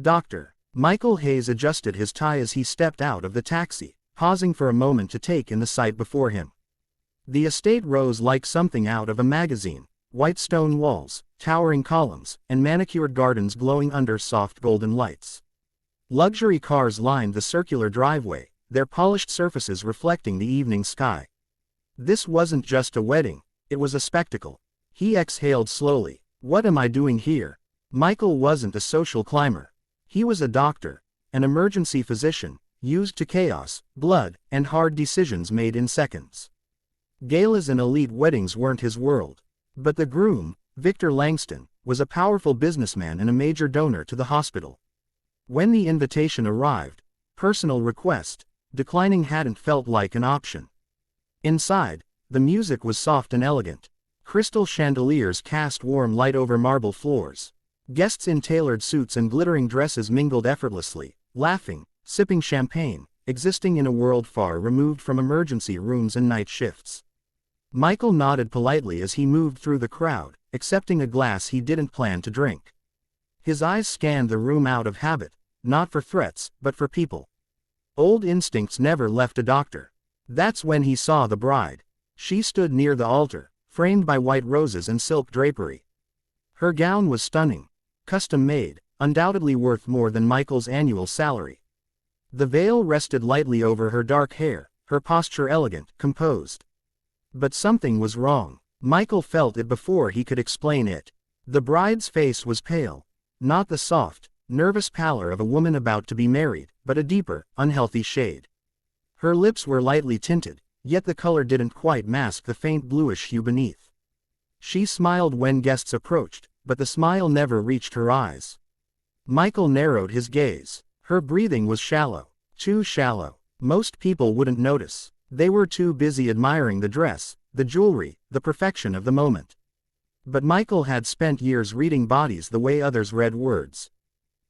Doctor. Michael Hayes adjusted his tie as he stepped out of the taxi, pausing for a moment to take in the sight before him. The estate rose like something out of a magazine, white stone walls, towering columns, and manicured gardens glowing under soft golden lights. Luxury cars lined the circular driveway, their polished surfaces reflecting the evening sky. This wasn't just a wedding, it was a spectacle. He exhaled slowly. What am I doing here? Michael wasn't a social climber. He was a doctor, an emergency physician, used to chaos, blood, and hard decisions made in seconds. Galas and elite weddings weren't his world. But the groom, Victor Langston, was a powerful businessman and a major donor to the hospital. When the invitation arrived, personal request, declining hadn't felt like an option. Inside, the music was soft and elegant. Crystal chandeliers cast warm light over marble floors. Guests in tailored suits and glittering dresses mingled effortlessly, laughing, sipping champagne, existing in a world far removed from emergency rooms and night shifts. Michael nodded politely as he moved through the crowd, accepting a glass he didn't plan to drink. His eyes scanned the room out of habit, not for threats, but for people. Old instincts never left a doctor. That's when he saw the bride. She stood near the altar, framed by white roses and silk drapery. Her gown was stunning, custom-made, undoubtedly worth more than Michael's annual salary. The veil rested lightly over her dark hair, her posture elegant, composed. But something was wrong. Michael felt it before he could explain it. The bride's face was pale. Not the soft, nervous pallor of a woman about to be married, but a deeper, unhealthy shade. Her lips were lightly tinted, yet the color didn't quite mask the faint bluish hue beneath. She smiled when guests approached, but the smile never reached her eyes. Michael narrowed his gaze. Her breathing was shallow. Too shallow. Most people wouldn't notice. They were too busy admiring the dress, the jewelry, the perfection of the moment. But Michael had spent years reading bodies the way others read words.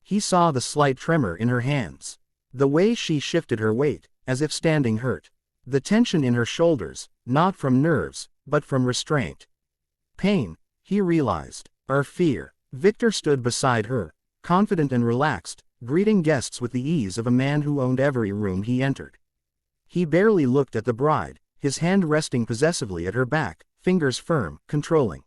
He saw the slight tremor in her hands. The way she shifted her weight, as if standing hurt. The tension in her shoulders, not from nerves, but from restraint. Pain, he realized, or fear. Victor stood beside her, confident and relaxed, greeting guests with the ease of a man who owned every room he entered. He barely looked at the bride, his hand resting possessively at her back, fingers firm, controlling.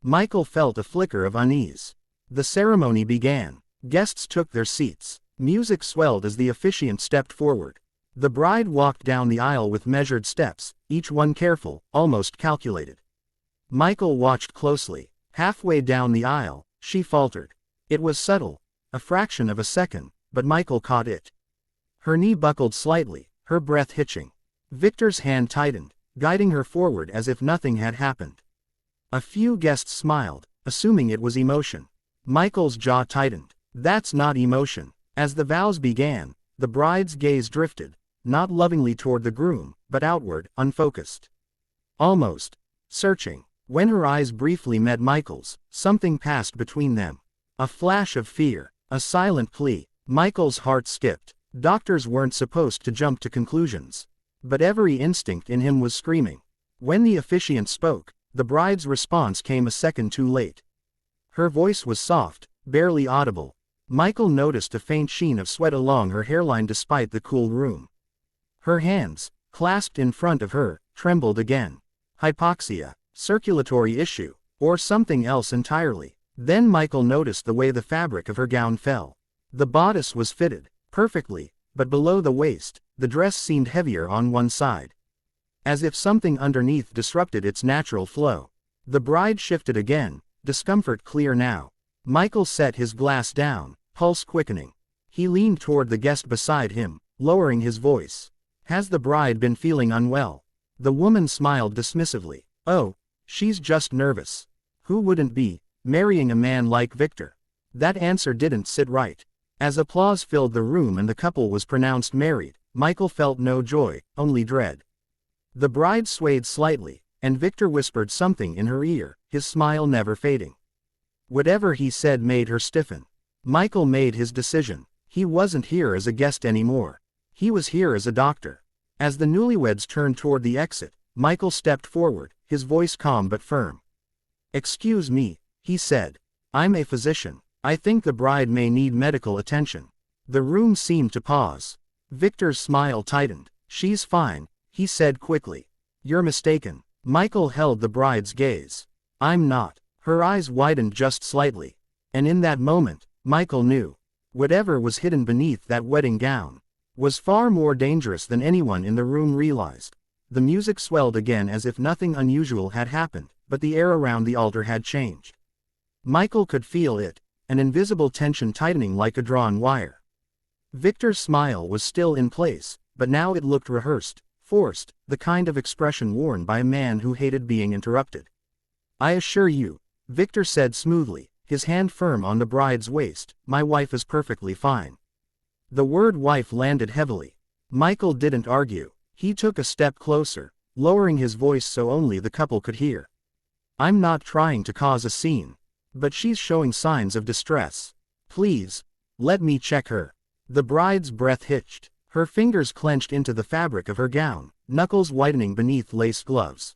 Michael felt a flicker of unease. The ceremony began. Guests took their seats. Music swelled as the officiant stepped forward. The bride walked down the aisle with measured steps, each one careful, almost calculated. Michael watched closely. Halfway down the aisle, she faltered. It was subtle, a fraction of a second, but Michael caught it. Her knee buckled slightly, her breath hitching. Victor's hand tightened, guiding her forward as if nothing had happened. A few guests smiled, assuming it was emotion. Michael's jaw tightened. That's not emotion. As the vows began, the bride's gaze drifted, not lovingly toward the groom, but outward, unfocused. Almost searching. When her eyes briefly met Michael's, something passed between them. A flash of fear, a silent plea. Michael's heart skipped. Doctors weren't supposed to jump to conclusions. But every instinct in him was screaming. When the officiant spoke, the bride's response came a second too late. Her voice was soft, barely audible. Michael noticed a faint sheen of sweat along her hairline despite the cool room. Her hands, clasped in front of her, trembled again. Hypoxia, circulatory issue, or something else entirely. Then Michael noticed the way the fabric of her gown fell. The bodice was fitted perfectly, but below the waist, the dress seemed heavier on one side. As if something underneath disrupted its natural flow. The bride shifted again, discomfort clear now. Michael set his glass down, pulse quickening. He leaned toward the guest beside him, lowering his voice. Has the bride been feeling unwell? The woman smiled dismissively. Oh, she's just nervous. Who wouldn't be, marrying a man like Victor? That answer didn't sit right. As applause filled the room and the couple was pronounced married, Michael felt no joy, only dread. The bride swayed slightly, and Victor whispered something in her ear, his smile never fading. Whatever he said made her stiffen. Michael made his decision. He wasn't here as a guest anymore. He was here as a doctor. As the newlyweds turned toward the exit, Michael stepped forward, his voice calm but firm. "Excuse me," he said. "I'm a physician. I think the bride may need medical attention. The room seemed to pause. Victor's smile tightened. She's fine, he said quickly. You're mistaken. Michael held the bride's gaze. I'm not. Her eyes widened just slightly. And in that moment, Michael knew. Whatever was hidden beneath that wedding gown was far more dangerous than anyone in the room realized. The music swelled again as if nothing unusual had happened, but the air around the altar had changed. Michael could feel it, an invisible tension tightening like a drawn wire. Victor's smile was still in place, but now it looked rehearsed, forced, the kind of expression worn by a man who hated being interrupted. I assure you, Victor said smoothly, his hand firm on the bride's waist, my wife is perfectly fine. The word wife landed heavily. Michael didn't argue. He took a step closer, lowering his voice so only the couple could hear. I'm not trying to cause a scene. But she's showing signs of distress. Please, let me check her. The bride's breath hitched. Her fingers clenched into the fabric of her gown, knuckles whitening beneath lace gloves.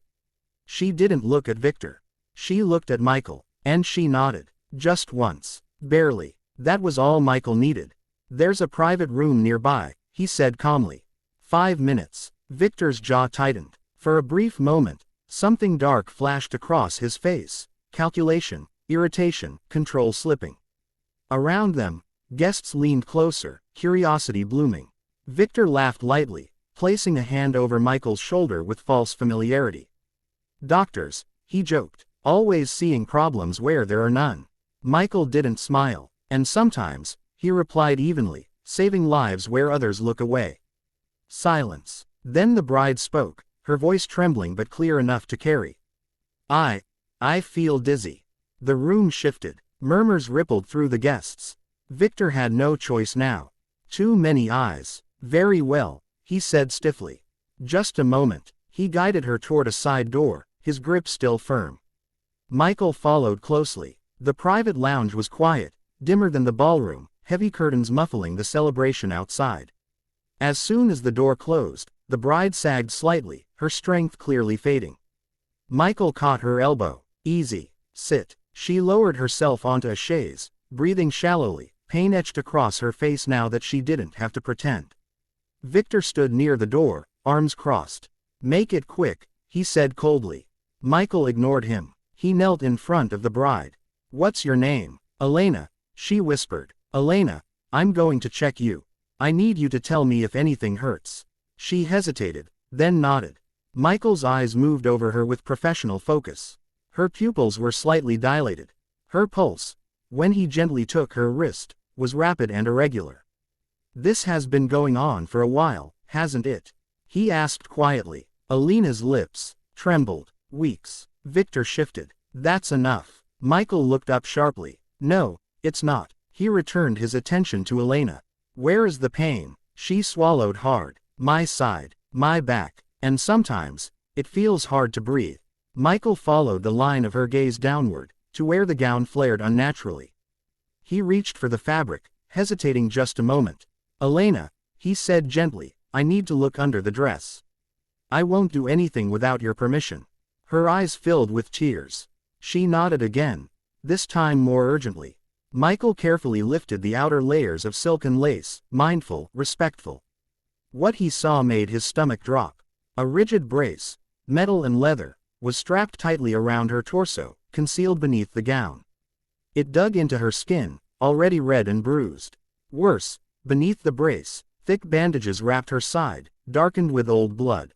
She didn't look at Victor. She looked at Michael, and she nodded. Just once. Barely. That was all Michael needed. There's a private room nearby, he said calmly. 5 minutes. Victor's jaw tightened. For a brief moment, something dark flashed across his face. Calculation, irritation, control slipping. Around them, guests leaned closer, curiosity blooming. Victor laughed lightly, placing a hand over Michael's shoulder with false familiarity. Doctors, he joked, always seeing problems where there are none. Michael didn't smile, and sometimes, he replied evenly, saving lives where others look away. Silence. Then the bride spoke, her voice trembling but clear enough to carry. I feel dizzy. The room shifted. Murmurs rippled through the guests. Victor had no choice now. Too many eyes. Very well, he said stiffly. Just a moment. He guided her toward a side door, his grip still firm. Michael followed closely. The private lounge was quiet, dimmer than the ballroom, heavy curtains muffling the celebration outside. As soon as the door closed, the bride sagged slightly, her strength clearly fading. Michael caught her elbow. Easy. Sit. She lowered herself onto a chaise, breathing shallowly, pain etched across her face now that she didn't have to pretend. Victor stood near the door, arms crossed. Make it quick, he said coldly. Michael ignored him. He knelt in front of the bride. What's your name? Elena, she whispered. Elena, I'm going to check you. I need you to tell me if anything hurts. She hesitated, then nodded. Michael's eyes moved over her with professional focus. Her pupils were slightly dilated. Her pulse, when he gently took her wrist, was rapid and irregular. This has been going on for a while, hasn't it? He asked quietly. Elena's lips trembled. Weeks. Victor shifted. That's enough. Michael looked up sharply. No, it's not. He returned his attention to Elena. Where is the pain? She swallowed hard. My side, my back, and sometimes, it feels hard to breathe. Michael followed the line of her gaze downward, to where the gown flared unnaturally. He reached for the fabric, hesitating just a moment. Elena, he said gently, I need to look under the dress. I won't do anything without your permission. Her eyes filled with tears. She nodded again, this time more urgently. Michael carefully lifted the outer layers of silken lace, mindful, respectful. What he saw made his stomach drop. A rigid brace, metal and leather, was strapped tightly around her torso, concealed beneath the gown. It dug into her skin, already red and bruised. Worse, beneath the brace, thick bandages wrapped her side, darkened with old blood.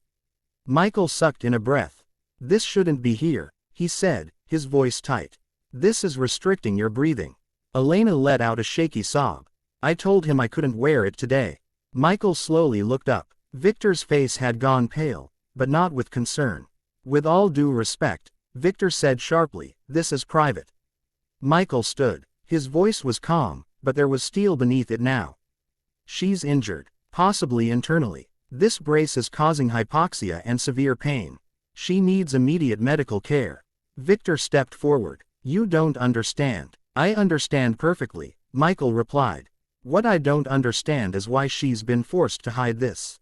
Michael sucked in a breath. This shouldn't be here, he said, his voice tight. This is restricting your breathing. Elena let out a shaky sob. I told him I couldn't wear it today. Michael slowly looked up. Victor's face had gone pale, but not with concern. With all due respect, Victor said sharply, this is private. Michael stood. His voice was calm, but there was steel beneath it now. She's injured, possibly internally. This brace is causing hypoxia and severe pain. She needs immediate medical care. Victor stepped forward. You don't understand. I understand perfectly, Michael replied. What I don't understand is why she's been forced to hide this.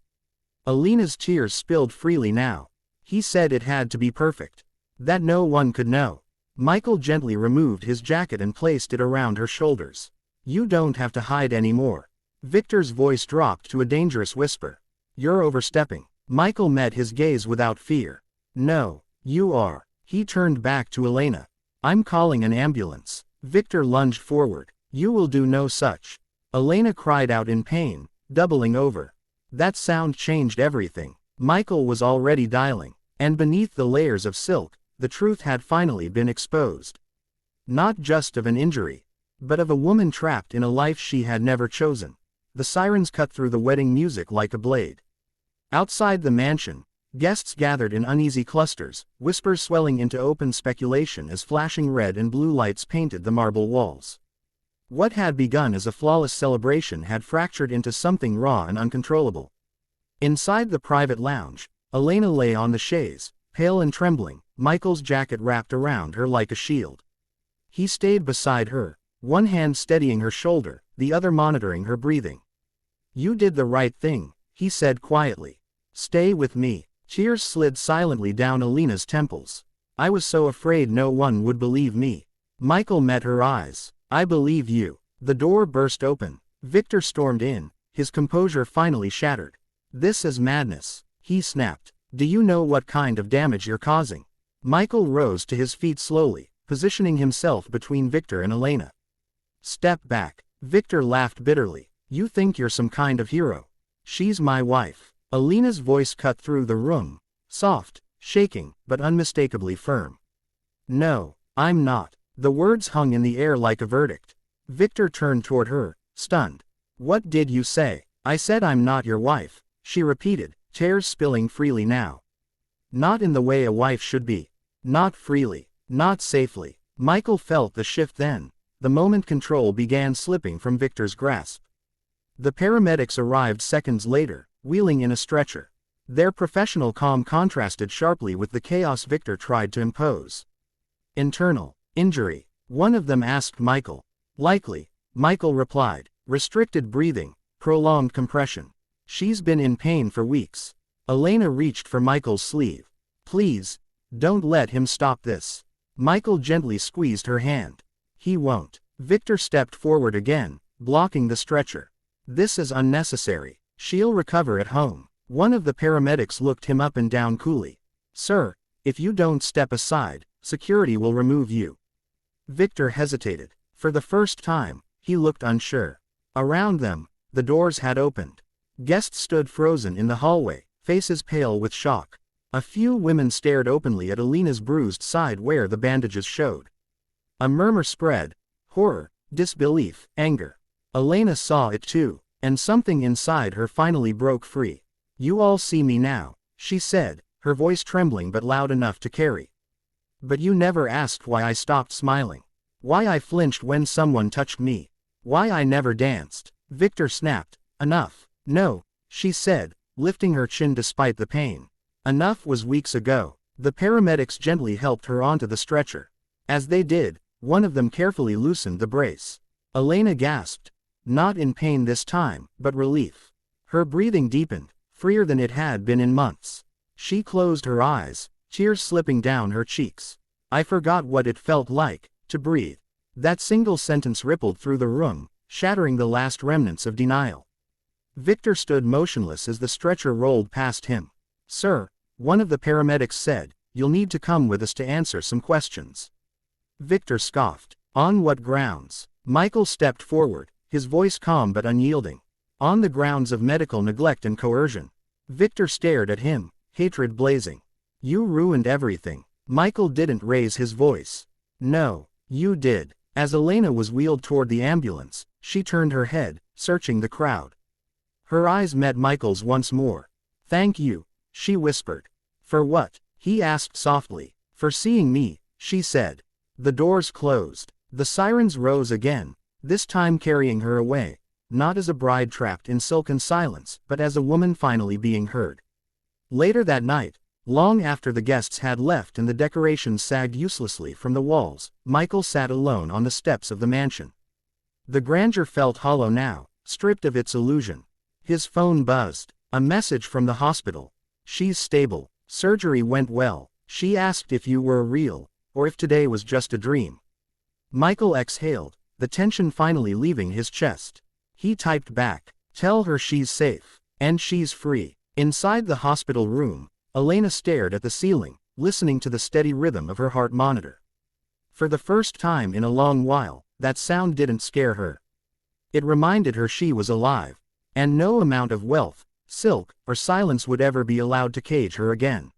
Elena's tears spilled freely now. He said it had to be perfect. That no one could know. Michael gently removed his jacket and placed it around her shoulders. You don't have to hide anymore. Victor's voice dropped to a dangerous whisper. You're overstepping. Michael met his gaze without fear. No, you are. He turned back to Elena. I'm calling an ambulance. Victor lunged forward. You will do no such. Elena cried out in pain, doubling over. That sound changed everything. Michael was already dialing, and beneath the layers of silk, the truth had finally been exposed. Not just of an injury, but of a woman trapped in a life she had never chosen. The sirens cut through the wedding music like a blade. Outside the mansion, guests gathered in uneasy clusters, whispers swelling into open speculation as flashing red and blue lights painted the marble walls. What had begun as a flawless celebration had fractured into something raw and uncontrollable. Inside the private lounge, Elena lay on the chaise, pale and trembling, Michael's jacket wrapped around her like a shield. He stayed beside her, one hand steadying her shoulder, the other monitoring her breathing. You did the right thing, he said quietly. Stay with me. Tears slid silently down Elena's temples. I was so afraid no one would believe me. Michael met her eyes. I believe you. The door burst open. Victor stormed in, his composure finally shattered. This is madness, he snapped. Do you know what kind of damage you're causing? Michael rose to his feet slowly, positioning himself between Victor and Elena. Step back. Victor laughed bitterly. You think you're some kind of hero. She's my wife. Elena's voice cut through the room, soft, shaking, but unmistakably firm. No, I'm not. The words hung in the air like a verdict. Victor turned toward her, stunned. What did you say? I said I'm not your wife, she repeated, tears spilling freely now. Not in the way a wife should be. Not freely, not safely. Michael felt the shift then, the moment control began slipping from Victor's grasp. The paramedics arrived seconds later, wheeling in a stretcher. Their professional calm contrasted sharply with the chaos Victor tried to impose. Internal injury, one of them asked Michael. Likely, Michael replied. Restricted breathing, prolonged compression. She's been in pain for weeks. Elena reached for Michael's sleeve. Please, don't let him stop this. Michael gently squeezed her hand. He won't. Victor stepped forward again, blocking the stretcher. This is unnecessary. She'll recover at home. One of the paramedics looked him up and down coolly. Sir, if you don't step aside, security will remove you. Victor hesitated. For the first time, he looked unsure. Around them, the doors had opened. Guests stood frozen in the hallway, faces pale with shock. A few women stared openly at Elena's bruised side where the bandages showed. A murmur spread. Horror, disbelief, anger. Elena saw it too, and something inside her finally broke free. You all see me now, she said, her voice trembling but loud enough to carry. But you never asked why I stopped smiling. Why I flinched when someone touched me. Why I never danced. Victor snapped. Enough. No, she said, lifting her chin despite the pain. Enough was weeks ago. The paramedics gently helped her onto the stretcher. As they did, one of them carefully loosened the brace. Elena gasped. Not in pain this time, but relief. Her breathing deepened, freer than it had been in months. She closed her eyes, tears slipping down her cheeks. I forgot what it felt like to breathe. That single sentence rippled through the room, shattering the last remnants of denial. Victor stood motionless as the stretcher rolled past him. Sir, one of the paramedics said, you'll need to come with us to answer some questions. Victor scoffed. On what grounds? Michael stepped forward, his voice calm but unyielding. On the grounds of medical neglect and coercion. Victor stared at him, hatred blazing. You ruined everything. Michael didn't raise his voice. No, you did. As Elena was wheeled toward the ambulance, she turned her head, searching the crowd. Her eyes met Michael's once more. Thank you, she whispered. For what? He asked softly. For seeing me, she said. The doors closed. The sirens rose again, this time carrying her away, not as a bride trapped in silken silence, but as a woman finally being heard. Later that night, long after the guests had left and the decorations sagged uselessly from the walls, Michael sat alone on the steps of the mansion. The grandeur felt hollow now, stripped of its illusion. His phone buzzed. A message from the hospital. She's stable. Surgery went well. She asked if you were real. or if today was just a dream. Michael exhaled, the tension finally leaving his chest. He typed back, "Tell her she's safe, and she's free." Inside the hospital room, Elena stared at the ceiling, listening to the steady rhythm of her heart monitor. For the first time in a long while, that sound didn't scare her. It reminded her she was alive, and no amount of wealth, silk, or silence would ever be allowed to cage her again.